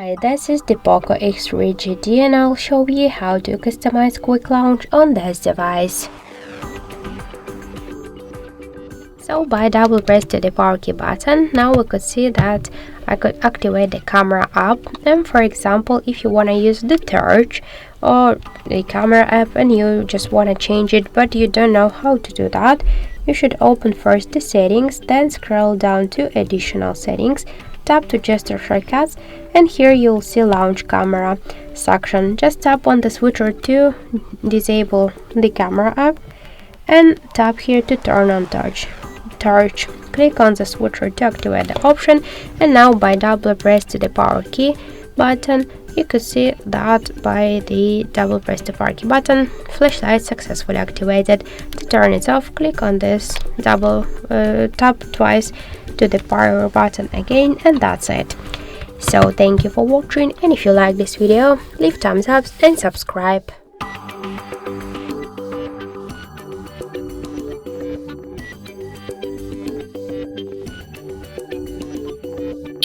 Hi, this is the POCO X3 GT and I'll show you how to customize quick launch on this device. So by double press to the power key button, now we could see that I could activate the camera app. And for example, if you want to use the torch or the camera app and you just want to change it but you don't know how to do that, you should open first the settings, then scroll down to additional settings, tap to gesture shortcuts, and here you'll see launch camera section. Just tap on the switcher to disable the camera app and tap here to turn on torch. Click on the switcher to activate the option, and now by double press to the power key button, you could see that by the double press the power key button, flashlight successfully activated. To turn it off, click on this double tap twice to the power button again, and that's it. So thank you for watching, and if you like this video, leave thumbs up and subscribe.